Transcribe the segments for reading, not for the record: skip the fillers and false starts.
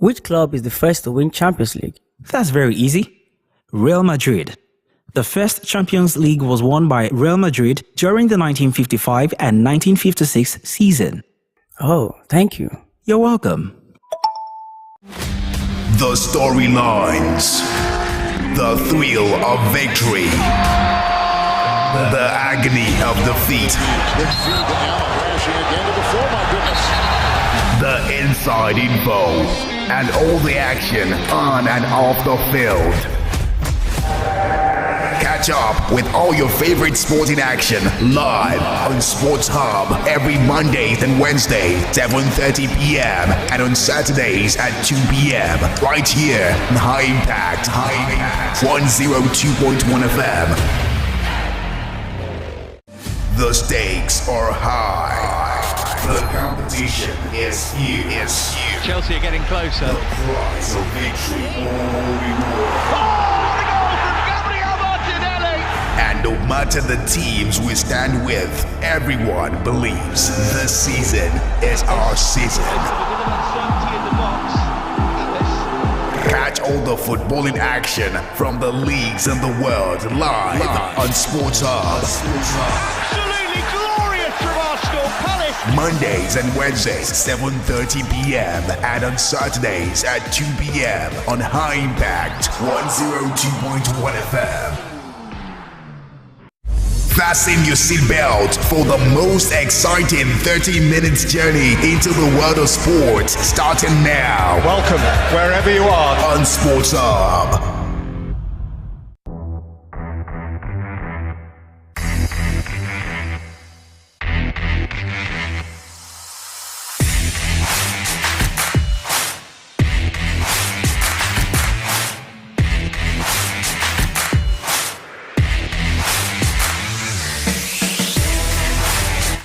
Which club is the first to win Champions League? That's very easy. Real Madrid. The first Champions League was won by Real Madrid during the 1955 and 1956 season. Oh, thank you. You're welcome. The storylines, the thrill of victory, the agony of defeat, the inside info, and all the action on and off the field. Catch up with all your favorite sporting action live on Sports Hub every Mondays and Wednesdays, 7:30 p.m. and on Saturdays at 2 p.m. right here on High Impact 102.1 FM. The stakes are high. The competition is huge. Chelsea are getting closer. The prize of victory all reward. And no matter the teams we stand with, everyone believes this season is our season. Catch all the footballing action from the leagues in the world live on Sports Hub. Absolutely glorious from Arsenal Palace. Mondays and Wednesdays, 7:30 p.m. and on Saturdays at 2 p.m. on High Impact 102.1 FM. Fasten your seatbelt for the most exciting 30 minutes journey into the world of sports, starting now. Welcome, wherever you are. On Sports Hub.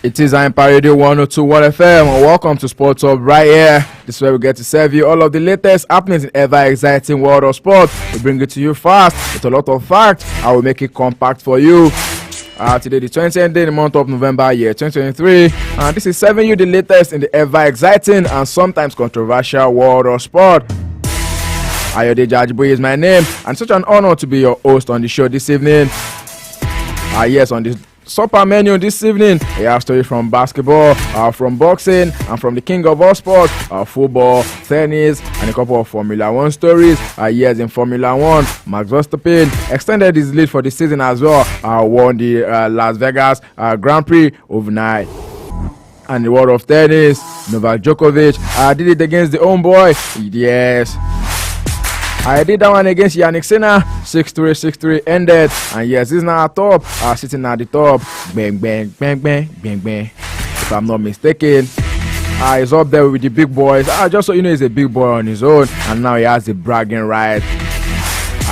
It is Empire Radio 102.1 FM, and welcome to Sports Hub right here. This is where we get to serve you all of the latest happenings in ever exciting world of sport. We bring it to you fast with a lot of facts. I will make it compact for you. Today, the 20th day in the month of November, year 2023, and this is serving you the latest in the ever exciting and sometimes controversial world of sport. Ayodeji Ajiboye is my name, and such an honor to be your host on the show this evening. Yes, on this supper menu this evening, we have stories from basketball, from boxing, and from the king of all sports, football, tennis, and a couple of Formula 1 stories. Yes, in Formula 1, Max Verstappen extended his lead for the season as well, won the Las Vegas Grand Prix overnight. And the world of tennis, Novak Djokovic did it against the homeboy. Yes, I did that one against Yannick Sinner. 6-3, 6-3 ended. And yes, he's now at top. Sitting at the top. Bang, bang, bang, bang, bang, bang. If I'm not mistaken. He's up there with the big boys. Just so you know, he's a big boy on his own. And now he has the bragging right.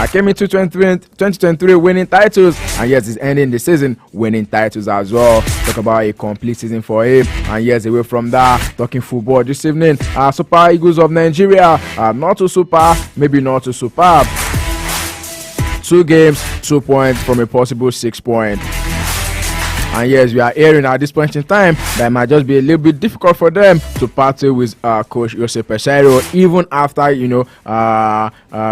I came into 2023 winning titles, and yes, he's ending the season winning titles as well. Talk about a complete season for him. And yes, away from that, talking football this evening. Super Eagles of Nigeria, not too super, maybe not too superb. 2 games, 2 points from a possible 6 points. And yes, we are hearing at this point in time that it might just be a little bit difficult for them to partner with Coach Jose Peseiro, even after,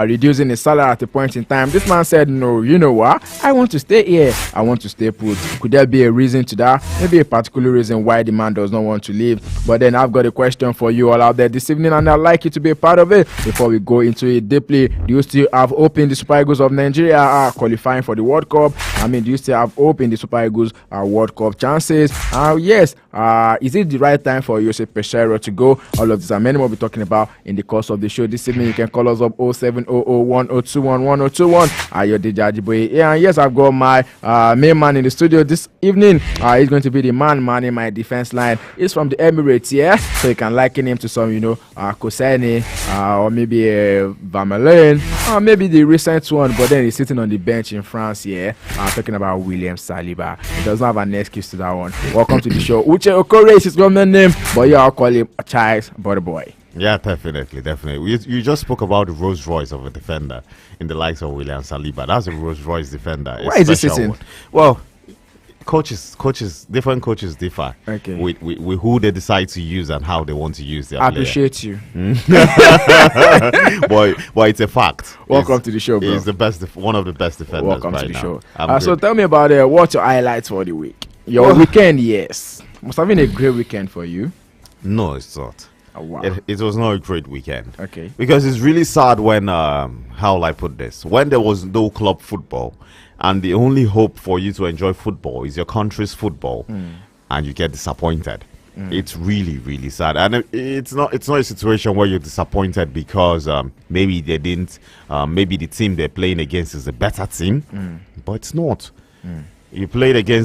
reducing his salary at a point in time. This man said, no, you know what? I want to stay here. I want to stay put. Could there be a reason to that? Maybe a particular reason why the man does not want to leave. But then I've got a question for you all out there this evening, and I'd like you to be a part of it. Before we go into it deeply, do you still have hope in the Super Eagles of Nigeria qualifying for the World Cup? Do you still have hope in the Super Eagles World Cup chances? Yes. Is it the right time for Jose Peseiro to go? All of this and many more we'll be talking about in the course of the show this evening. You can call us up 070010211021. Ayodeji Ajiboye. Yeah, and yes, I've got my main man in the studio this evening. He's going to be the man in my defense line. He's from the Emirates, yeah? So you can liken him to some, Koscielny, or maybe Vermaelen, or maybe the recent one, but then he's sitting on the bench in France, yeah? I'm talking about William Saliba. He doesn't have an excuse to that one. Welcome to the show. Uche Okore is his government name, but yeah, I'll call him Charles Boy. Yeah, definitely. You just spoke about the Rolls Royce of a defender in the likes of William Saliba. That's a Rolls Royce defender. Why is he sitting? Well, different coaches differ. Okay. With who they decide to use and how they want to use their I player. appreciate you. But it's a fact. Welcome to the show, bro. He's the best, one of the best defenders. Welcome right to the now. show. So tell me about what's your highlights for the week? Your weekend, yes. Must have been a great weekend for you. No, it's not. Oh, wow. It was not a great weekend. Okay. Because it's really sad when, how will I put this? When there was no club football, and the only hope for you to enjoy football is your country's football, and you get disappointed. It's really, really sad. And it's not a situation where you're disappointed because maybe they didn't, maybe the team they're playing against is a better team, but it's not. You played against